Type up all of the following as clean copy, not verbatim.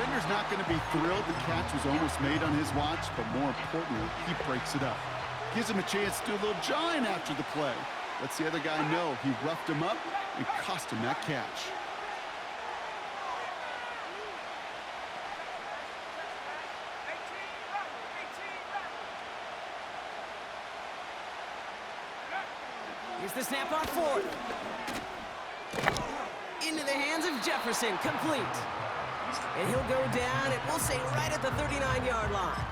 defender's not going to be thrilled the catch was almost made on his watch, but more importantly, he breaks it up. Gives him a chance to do a little jawing after the play. Lets the other guy know he roughed him up and cost him that catch. Here's the snap on fourth. Into the hands of Jefferson, complete. And he'll go down, and we'll say right at the 39-yard line.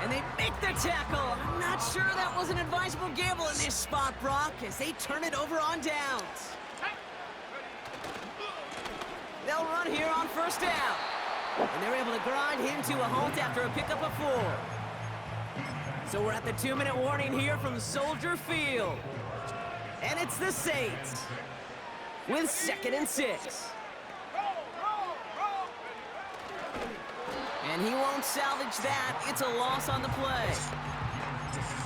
And they make the tackle. I'm not sure that was an advisable gamble in this spot, Brock, as they turn it over on downs. They'll run here on first down. And they're able to grind him to a halt after a pickup of 4. So we're at the 2-minute warning here from Soldier Field. And it's the Saints with 2nd and 6. And he won't salvage that. It's a loss on the play.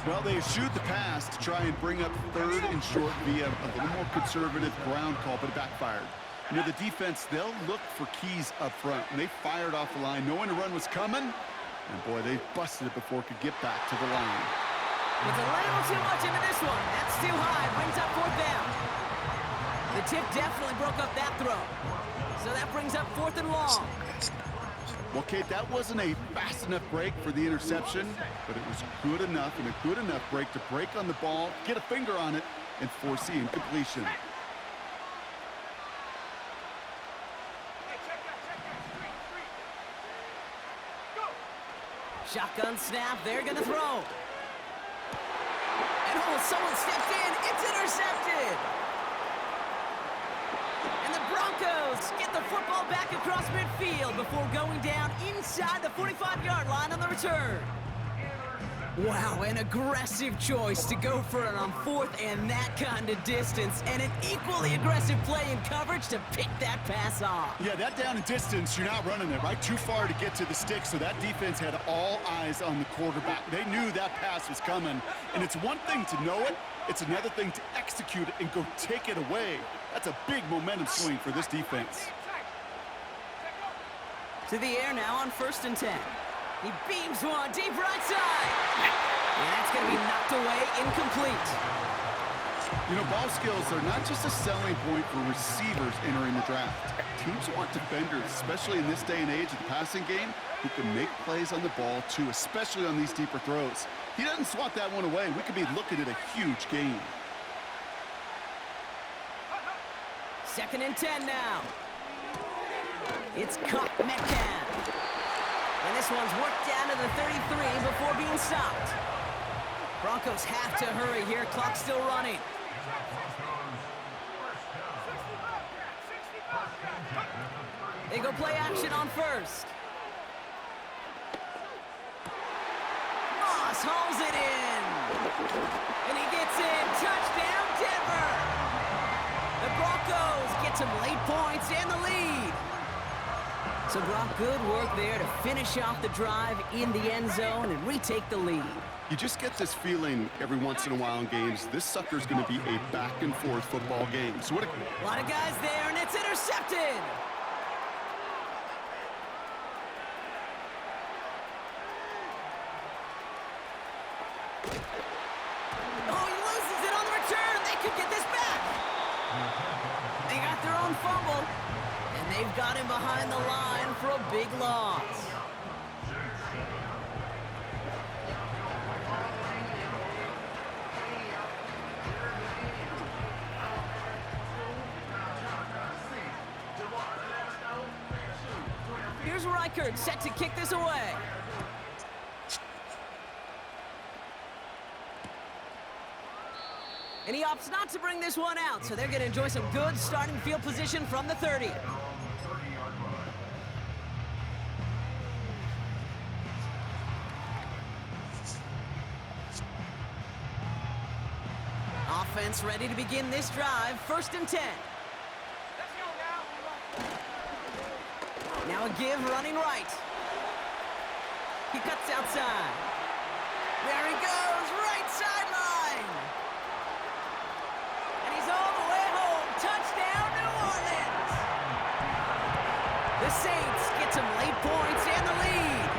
Well, they eschewed the pass to try and bring up 3rd and short via a little more conservative ground call, but it backfired. You know, the defense, they'll look for keys up front. And they fired off the line, knowing the run was coming. And, boy, they busted it before it could get back to the line. With a little too much into this one. That's too high. Brings up 4th down. The tip definitely broke up that throw. So that brings up 4th and long. Well, Kate, that wasn't a fast enough break for the interception, but it was good enough and a good enough break to break on the ball, get a finger on it, and force the incompletion. Shotgun snap, they're gonna throw. And oh, someone stepped in, it's intercepted! And the Broncos get the football back across midfield before going down inside the 45-yard line on the return. Wow, an aggressive choice to go for it on 4th and that kind of distance, and an equally aggressive play in coverage to pick that pass off. Yeah, that down and distance, you're not running it, right? Too far to get to the stick, so that defense had all eyes on the quarterback. They knew that pass was coming, and it's one thing to know it, it's another thing to execute it and go take it away. That's a big momentum swing for this defense. To the air now on 1st and 10. He beams one deep right side. And that's going to be knocked away, incomplete. You know, ball skills are not just a selling point for receivers entering the draft. Teams want defenders, especially in this day and age of the passing game, who can make plays on the ball too, especially on these deeper throws. He doesn't swat that one away. We could be looking at a huge gain. 2nd and 10 now. It's caught Metcalf. And this one's worked down to the 33 before being stopped. Broncos have to hurry here. Clock's still running. They go play action on 1st. Moss hauls it in. And he gets in. Touchdown, Denver. The Broncos get some late points and the lead. So, Brock, good work there to finish off the drive in the end zone and retake the lead. You just get this feeling every once in a while in games, this sucker's going to be a back-and-forth football game. So what a lot of guys there, and it's intercepted. Oh, he loses it on the return. They could get this back. They got their own fumble. They've got him behind the line for a big loss. Here's Reichert set to kick this away. And he opts not to bring this one out, so they're going to enjoy some good starting field position from the 30. Offense ready to begin this drive. 1st and 10. Now a give running right. He cuts outside. There he goes, right sideline. And he's all the way home. Touchdown, New Orleans. The Saints get Gets him late points and the lead.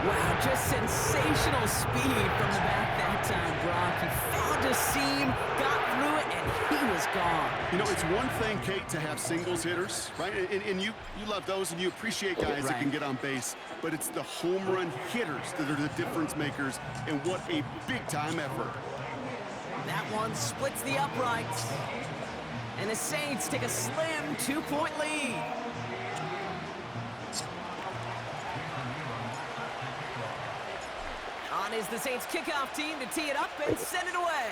Wow, just sensational speed from the back that time, Brock. He found a seam, got through it, and he was gone. You know, it's one thing, Kate, to have singles hitters, right? And you love those, and you appreciate guys that can get on base. But it's the home run hitters that are the difference makers, and what a big-time effort. That one splits the uprights. And the Saints take a slim 2-point lead. On is the Saints kickoff team to tee it up and send it away.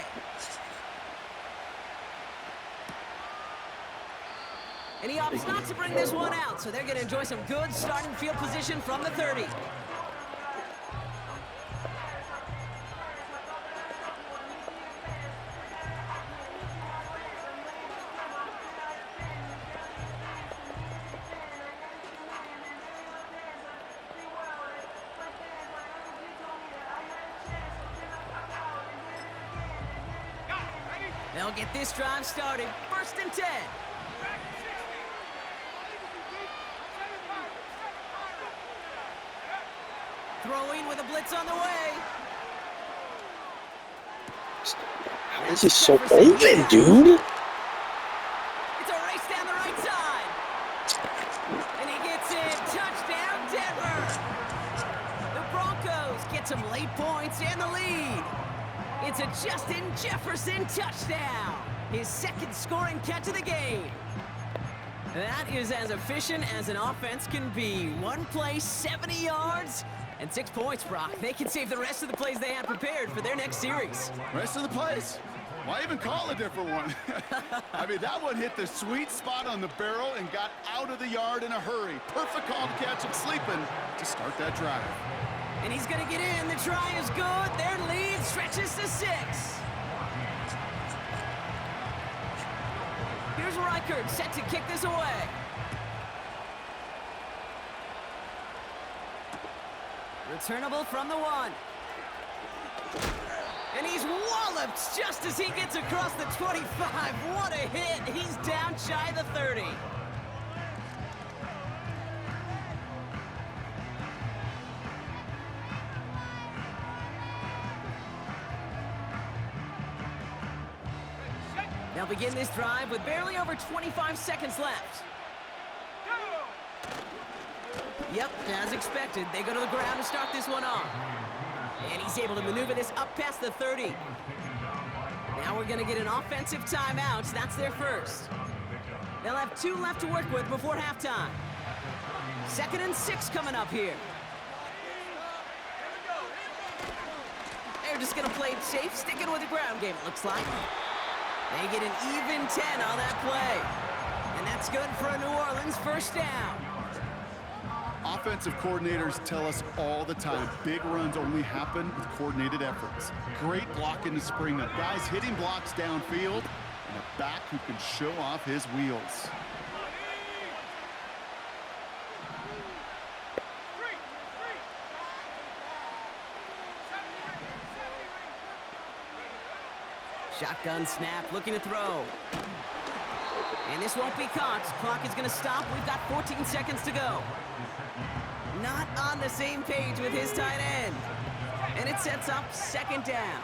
And he opts not to bring this one out, so they're going to enjoy some good starting field position from the 30. They'll get this drive started. 1st and 10. Throwing with a blitz on the way. This is so open, dude. It's a race down the right side. And he gets it. Touchdown, Denver. The Broncos get some late points and the lead. It's a Justin Jefferson touchdown. His 2nd scoring catch of the game. That is as efficient as an offense can be. One play, 70 yards, and 6 points, Brock. They can save the rest of the plays they have prepared for their next series. Rest of the plays? Why even call a different one? I mean, that one hit the sweet spot on the barrel and got out of the yard in a hurry. Perfect call to catch him sleeping to start that drive. And he's going to get in. The try is good. Their lead stretches to 6. Here's Reichert set to kick this away. Returnable from the 1. And he's walloped just as he gets across the 25. What a hit. He's down shy of the 30. They'll begin this drive with barely over 25 seconds left. Yep, as expected, they go to the ground to start this one off. And he's able to maneuver this up past the 30. Now we're going to get an offensive timeout. That's their first. They'll have 2 left to work with before halftime. 2nd and 6 coming up here. They're just going to play it safe, sticking with the ground game, it looks like. They get an even 10 on that play. And that's good for a New Orleans 1st down. Offensive coordinators tell us all the time, big runs only happen with coordinated efforts. Great blocking to spring them. Guys hitting blocks downfield, and a back who can show off his wheels. Shotgun snap, looking to throw. And this won't be caught. Clock is going to stop. We've got 14 seconds to go. Not on the same page with his tight end. And it sets up 2nd down.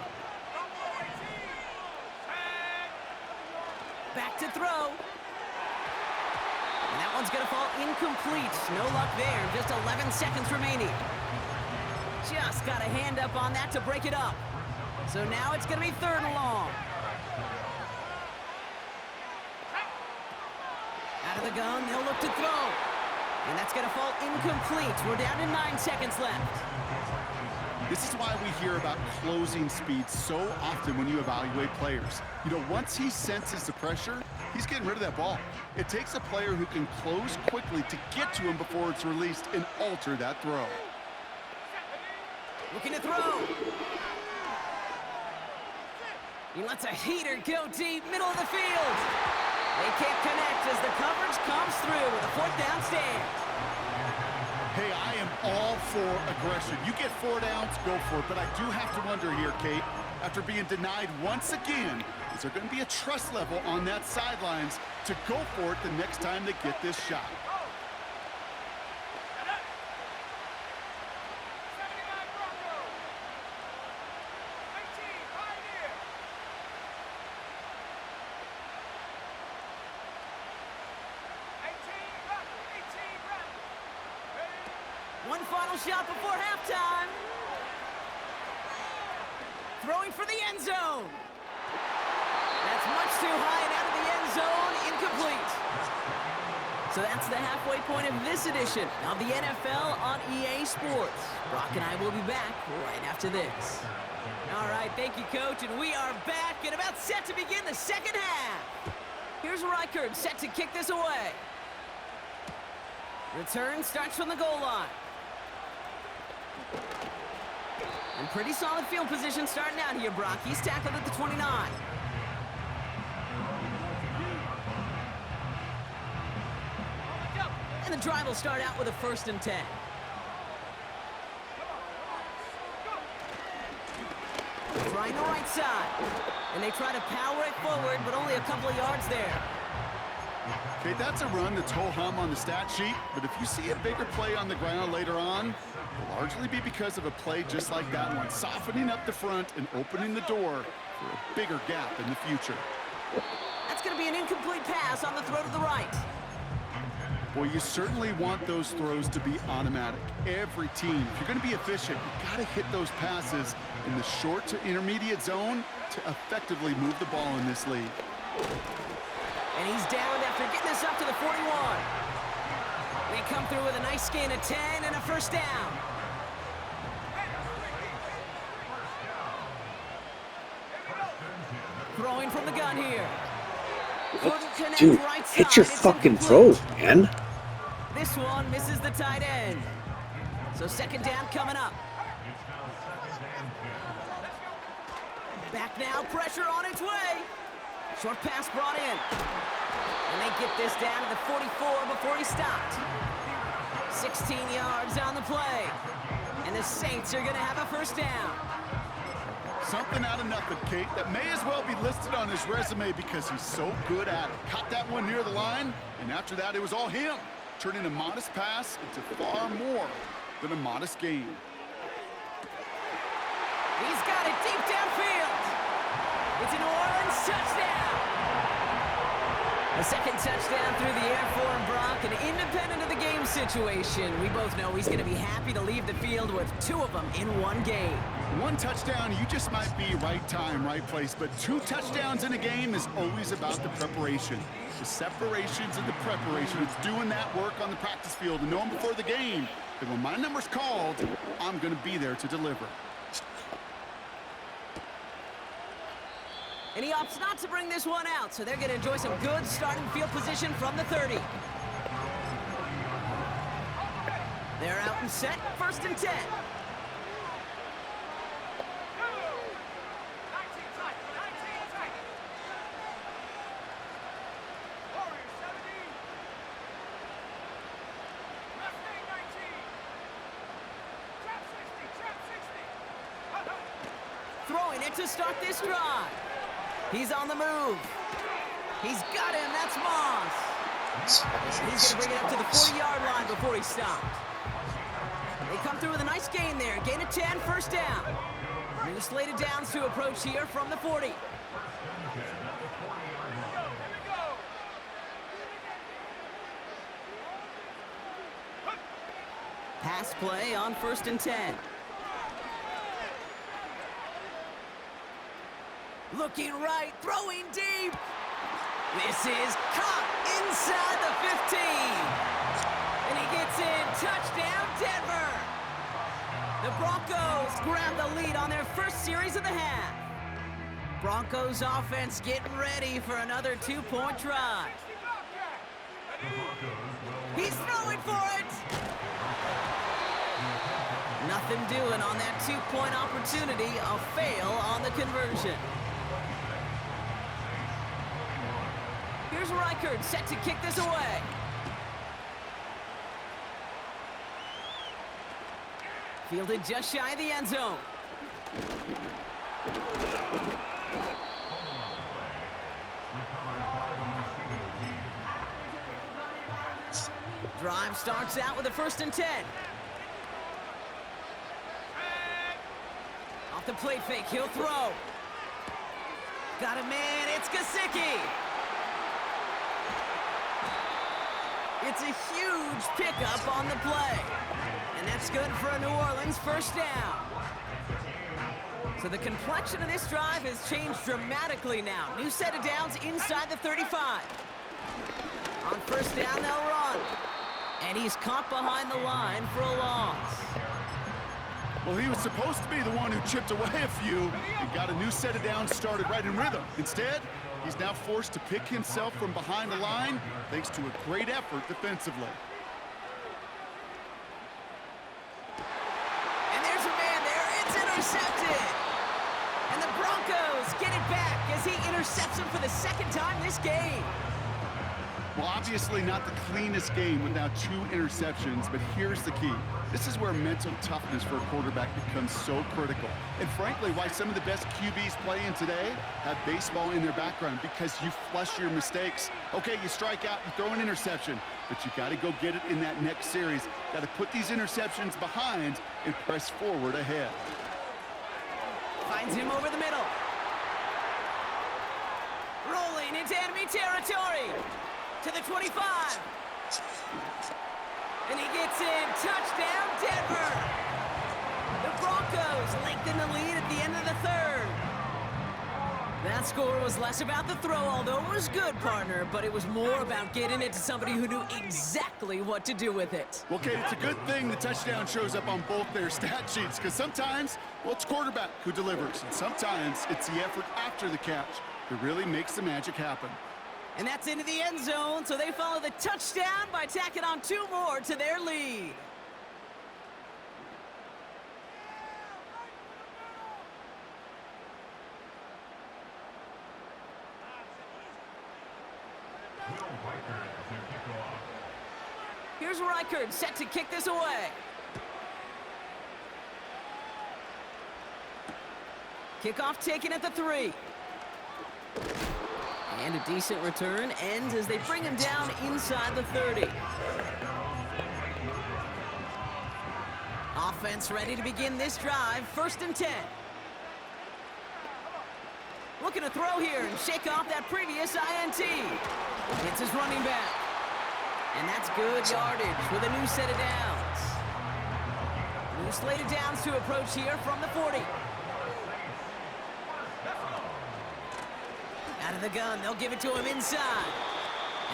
Back to throw. And that one's going to fall incomplete. No luck there. Just 11 seconds remaining. Just got a hand up on that to break it up. So now it's going to be 3rd and long. Out of the gun, they'll look to throw. And that's going to fall incomplete. We're down to 9 seconds left. This is why we hear about closing speed so often when you evaluate players. You know, once he senses the pressure, he's getting rid of that ball. It takes a player who can close quickly to get to him before it's released and alter that throw. Looking to throw. He lets a heater go deep, middle of the field. They can't connect as the coverage comes through with a 4th down stand. Hey, I am all for aggression. You get 4 downs, go for it. But I do have to wonder here, Kate, after being denied once again, is there going to be a trust level on that sidelines to go for it the next time they get this shot? One final shot before halftime. Throwing for the end zone. That's much too high and out of the end zone. Incomplete. So that's the halfway point of this edition of the NFL on EA Sports. Brock and I will be back right after this. All right, thank you, Coach, and we are back and about set to begin the second half. Here's Reichard set to kick this away. Return starts from the goal line. And pretty solid field position starting out here, Brock. He's tackled at the 29. And the drive will start out with a 1st and 10. Trying the right side. And they try to power it forward, but only a couple of yards there. Okay, that's a run that's ho-hum on the stat sheet, but if you see a bigger play on the ground later on, it'll largely be because of a play just like that one, softening up the front and opening the door for a bigger gap in the future. That's going to be an incomplete pass on the throw to the right. Well, you certainly want those throws to be automatic. Every team, if you're going to be efficient, you've got to hit those passes in the short to intermediate zone to effectively move the ball in this league. And he's down after getting this up to the 41. They come through with a nice gain of 10 and a 1st down. Throwing from the gun here. Couldn't connect Dude, right hit side. your It's fucking incomplete. throw, man. This one misses the tight end. So 2nd down coming up. Back now, pressure on its way. Short pass brought in. And they get this down to the 44 before he stopped. 16 yards on the play. And the Saints are going to have a 1st down. Something out of nothing, Kate, that may as well be listed on his resume because he's so good at it. Caught that one near the line, and after that, it was all him, turning a modest pass into far more than a modest gain. He's got it deep downfield. It's a New Orleans touchdown. A 2nd touchdown through the air for him, Brock, and independent of the game situation, we both know he's going to be happy to leave the field with 2 of them in one game. 1 touchdown, you just might be right time, right place, but 2 touchdowns in a game is always about the preparation. The separations and the preparation. It's doing that work on the practice field and knowing before the game that when my number's called, I'm going to be there to deliver. And he opts not to bring this one out, so they're going to enjoy some good starting field position from the 30. They're out and set, 1st and 10. Throwing it to start this drive. He's on the move. He's got him. That's Moss. He's going to bring it up to the 40-yard line before he stopped. They come through with a nice gain there. Gain of 10, 1st down. New slated downs to approach here from the 40. Pass play on 1st and 10. Looking right, throwing deep. This is caught inside the 15. And he gets in. Touchdown, Denver. The Broncos grab the lead on their 1st series of the half. Broncos offense getting ready for another 2-point drive. He's throwing for it. Nothing doing on that 2-point opportunity. A fail on the conversion. Here's Reichard set to kick this away. Fielded just shy of the end zone. Drive starts out with a 1st and 10. Off the play fake, he'll throw. Got a man, it's Gesicki. It's a huge pickup on the play. And that's good for a New Orleans first down. So the complexion of this drive has changed dramatically now. New set of downs inside the 35. On first down, they'll run. And he's caught behind the line for a loss. Well, he was supposed to be the one who chipped away a few and got a new set of downs started right in rhythm. Instead, he's now forced to pick himself from behind the line thanks to a great effort defensively. And there's a man there. It's intercepted. And the Broncos get it back as he intercepts him for the second time this game. Well, obviously not the cleanest game with now 2 interceptions, but here's the key. This is where mental toughness for a quarterback becomes so critical. And frankly, why some of the best QBs playing today have baseball in their background, because you flush your mistakes. Okay, you strike out, you throw an interception, but you got to go get it in that next series. Got to put these interceptions behind and press forward ahead. Finds him over the middle. Rolling into enemy territory. To the 25. And he gets in. Touchdown, Denver. The Broncos lengthen the lead at the end of the third. That score was less about the throw, although it was good, partner, but it was more about getting it to somebody who knew exactly what to do with it. Well, Kate, it's a good thing the touchdown shows up on both their stat sheets, because sometimes, well, it's quarterback who delivers, and sometimes it's the effort after the catch that really makes the magic happen. And that's into the end zone, so they follow the touchdown by tacking on 2 more to their lead. Here's Reichard set to kick this away. Kickoff taken at the 3. And a decent return ends as they bring him down inside the 30. Offense ready to begin this drive. 1st and 10. Looking to throw here and shake off that previous INT. Hits his running back. And that's good yardage with a new set of downs. New slate of downs to approach here from the 40. Out of the gun, they'll give it to him inside.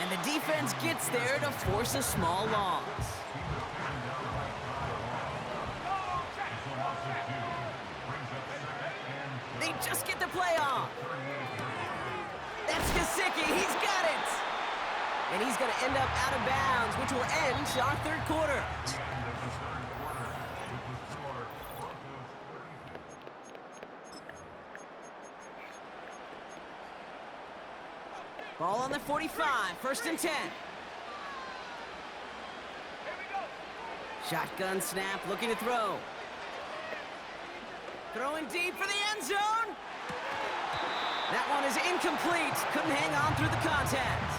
And the defense gets there to force a small loss. They just get the play off. That's Gesicki, he's got it. And he's going to end up out of bounds, which will end our 3rd quarter. Ball on the 45, 1st and 10. Shotgun snap, looking to throw. Throwing deep for the end zone. That one is incomplete. Couldn't hang on through the contact.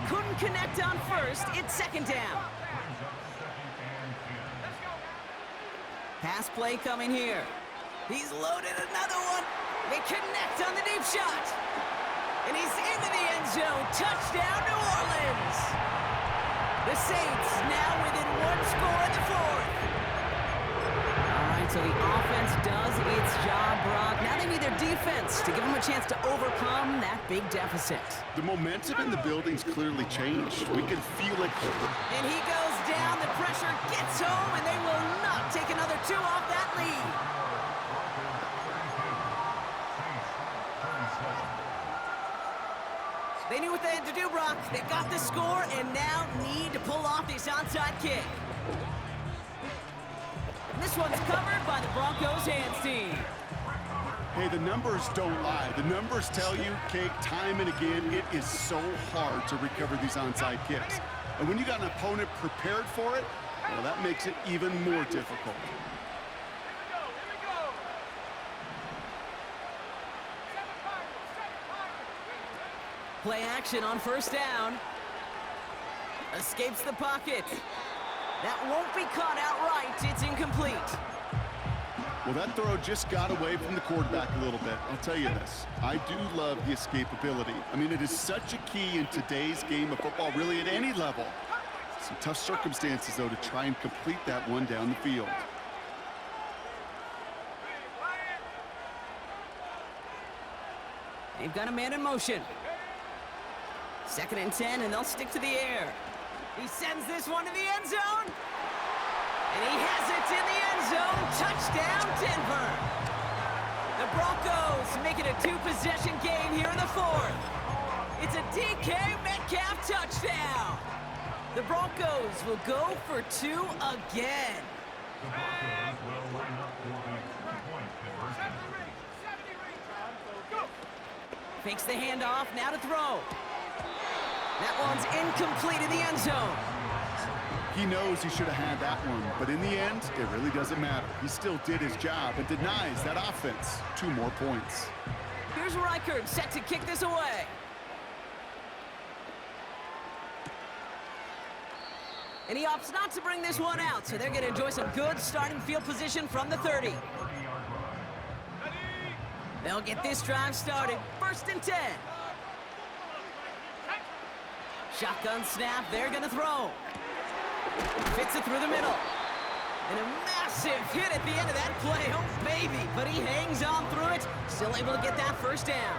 Couldn't connect on 1st. It's 2nd down. Pass play coming here. He's loaded another one. They connect on the deep shot. And he's into the end zone. Touchdown, New Orleans. The Saints now within 1 score in the 4th. All right, so the offense does its job, Brock. Now they need their defense to give them a chance to overcome that big deficit. The momentum in the building's clearly changed. We can feel it. And he goes down. The pressure gets home, and they will not take another 2 off that lead. They knew what they had to do, Brock. They got the score and now need to pull off this onside kick. And this one's covered by the Broncos hands team. Hey, the numbers don't lie. The numbers tell you, Kate, time and again, it is so hard to recover these onside kicks. And when you got an opponent prepared for it, well, that makes it even more difficult. Play action on 1st down. Escapes the pocket. That won't be caught outright. It's incomplete. Well, that throw just got away from the quarterback a little bit. I'll tell you this. I do love the escapability. I mean, it is such a key in today's game of football, really at any level. Some tough circumstances, though, to try and complete that one down the field. They've got a man in motion. 2nd and 10, and they'll stick to the air. He sends this one to the end zone. And he has it in the end zone. Touchdown, Denver. The Broncos make it a 2-possession game here in the 4th. It's a DK Metcalf touchdown. The Broncos will go for 2 again. Fakes the handoff, now to throw. That one's incomplete in the end zone. He knows he should have had that one, but in the end, it really doesn't matter. He still did his job and denies that offense 2 more points. Here's Reichard set to kick this away. And he opts not to bring this one out, so they're going to enjoy some good starting field position from the 30. They'll get this drive started. 1st and 10. Shotgun snap, they're going to throw. Fits it through the middle. And a massive hit at the end of that play. Oh, baby. But he hangs on through it. Still able to get that 1st down.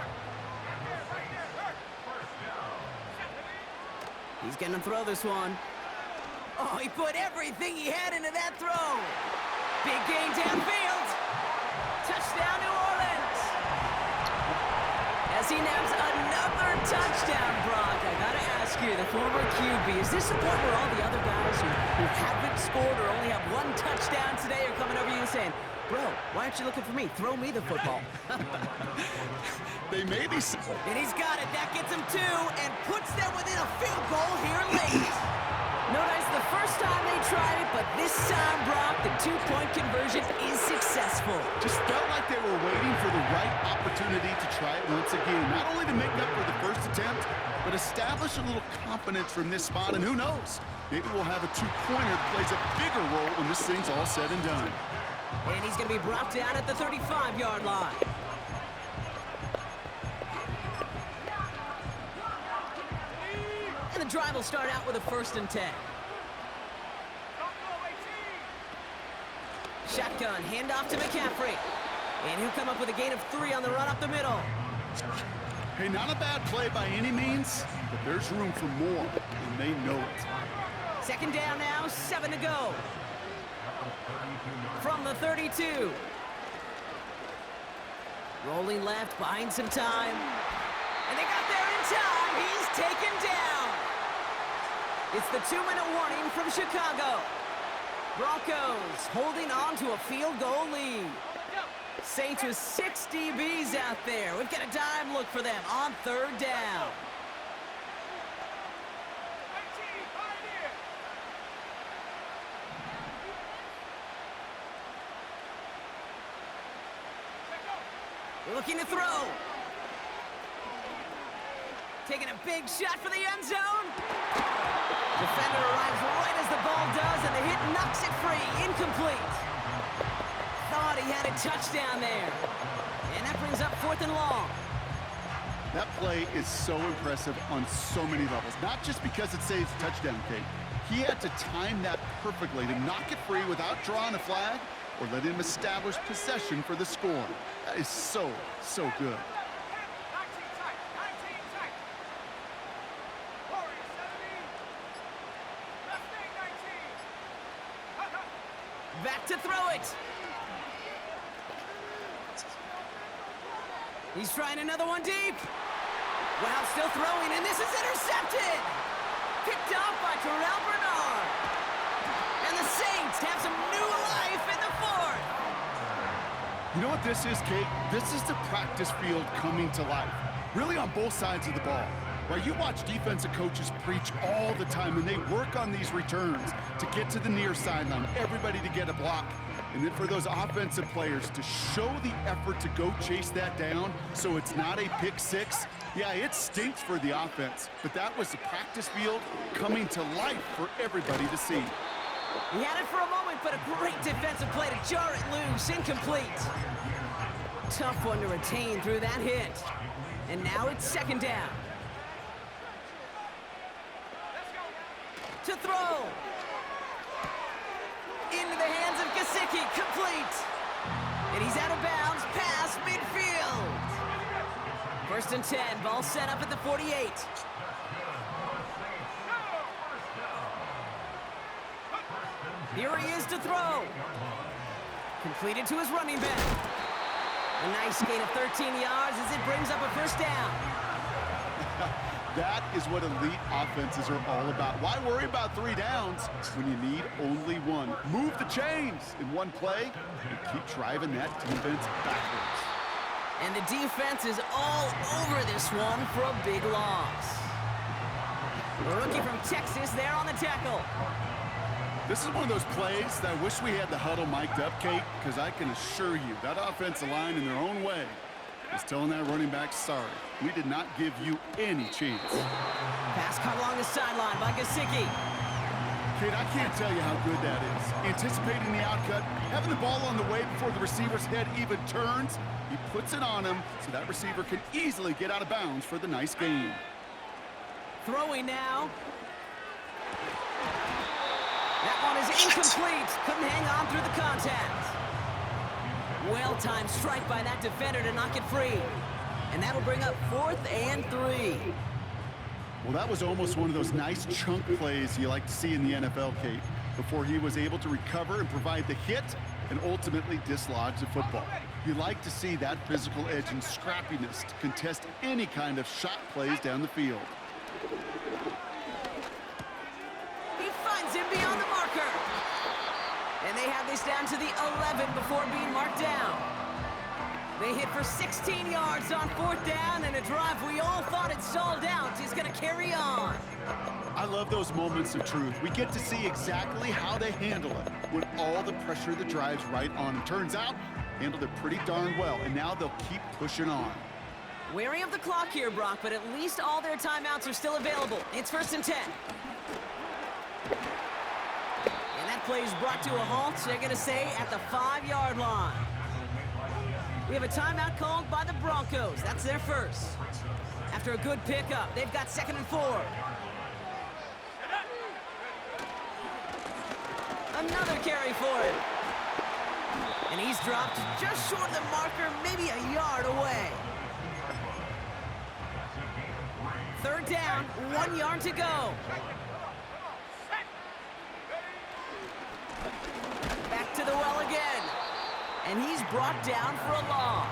He's going to throw this one. Oh, he put everything he had into that throw. Big gain downfield. Touchdown, New Orleans. As he naps another touchdown, Brock. I gotta ask you, the former QB, is this the point where all the other guys who haven't scored or only have 1 touchdown today are coming over you and saying, bro, why aren't you looking for me? Throw me the football. They may be... And he's got it. That gets him 2 and puts them within a field goal here late. Notice the first time they tried it, but this time, Brock, the 2-point conversion is successful. Just felt like they were waiting for the right opportunity to try it once again. Not only to make up for the first attempt, but establish a little confidence from this spot. And who knows, maybe we'll have a 2-pointer that plays a bigger role when this thing's all said and done. And he's going to be brought down at the 35-yard line. And the drive will start out with a 1st and 10. Shotgun, handoff to McCaffrey. And he'll come up with a gain of 3 on the run up the middle. Hey, not a bad play by any means, but there's room for more, and they know it. 2nd down now, 7 to go. From the 32. Rolling left, buying some time. And they got there in time. He's taken down. It's the 2-minute warning from Chicago. Broncos holding on to a field goal lead. Saints with 6 DBs out there. We've got a dime look for them on 3rd down. Looking to throw. Taking a big shot for the end zone. Defender arrives right as the ball does, and the hit knocks it free. Incomplete. Thought he had a touchdown there. And that brings up 4th and long. That play is so impressive on so many levels. Not just because it saves a touchdown, Kate. He had to time that perfectly to knock it free without drawing a flag or letting him establish possession for the score. That is so, so good. Back to throw it. He's trying another one deep. Wow, still throwing, and this is intercepted. Picked off by Terrell Bernard. And the Saints have some new life in the 4th. You know what this is, Kate? This is the practice field coming to life. Really on both sides of the ball. Right, you watch defensive coaches preach all the time, and they work on these returns to get to the near sideline, everybody to get a block. And then for those offensive players to show the effort to go chase that down so it's not a pick six. Yeah, it stinks for the offense, but that was the practice field coming to life for everybody to see. He had it for a moment, but a great defensive play to jar it loose. Incomplete. Tough one to retain through that hit. And now it's second down. To throw. Into the hands of Gesicki. Complete. And he's out of bounds past midfield. First and 10. Ball set up at the 48. Here he is to throw. Completed to his running back. A nice gain of 13 yards as it brings up a first down. That is what elite offenses are all about. Why worry about 3 downs when you need only one? Move the chains in one play and keep driving that defense backwards. And the defense is all over this one for a big loss. The rookie from Texas there on the tackle. This is one of those plays that I wish we had the huddle mic'd up, Kate, because I can assure you that offensive line in their own way is telling that running back, sorry, we did not give you any chance. Pass caught along the sideline by Gesicki. Kate, I can't tell you how good that is. Anticipating the outcut, having the ball on the way before the receiver's head even turns, he puts it on him so that receiver can easily get out of bounds for the nice gain. Throwing now. That one is incomplete. Couldn't hang on through the contact. Well-timed strike by that defender to knock it free. And that'll bring up 4th and 3. Well, that was almost one of those nice chunk plays you like to see in the NFL, Kate, before he was able to recover and provide the hit and ultimately dislodge the football. You like to see that physical edge and scrappiness to contest any kind of shot plays down the field. He finds him beyond the marker. And they have this down to the 11 before being marked down. They hit for 16 yards on 4th down, and a drive we all thought had stalled out is going to carry on. I love those moments of truth. We get to see exactly how they handle it when all the pressure of the drive's right on them. Turns out, handled it pretty darn well, and now they'll keep pushing on. Wary of the clock here, Brock, but at least all their timeouts are still available. It's 1st and 10. And that play is brought to a halt, so they're going to say at the 5-yard line. We have a timeout called by the Broncos. That's their first. After a good pickup, they've got 2nd and 4. Another carry for him. And he's dropped just short of the marker, maybe a yard away. 3rd down, 1 yard to go. Back to the well again. And he's brought down for a loss.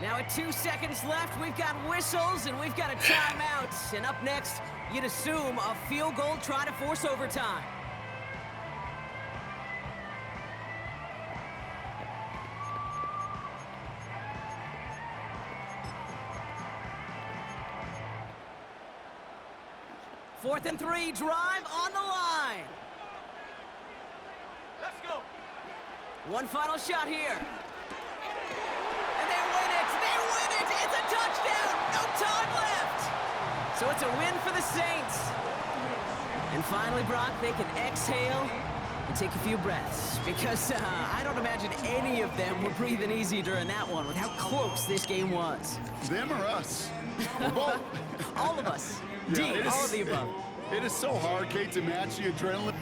Now at 2 seconds left, we've got whistles and we've got a timeout. And up next, you'd assume a field goal trying to force overtime. Fourth and 3, drive on the line. Let's go. One final shot here. And they win it. They win it. It's a touchdown. No time left. So it's a win for the Saints. And finally, Brock, they can exhale and take a few breaths. Because I don't imagine any of them were breathing easy during that one with how close this game was. Them or us? Both. All of us. Yeah, D, all of the above. It is so hard, Kate, to match the adrenaline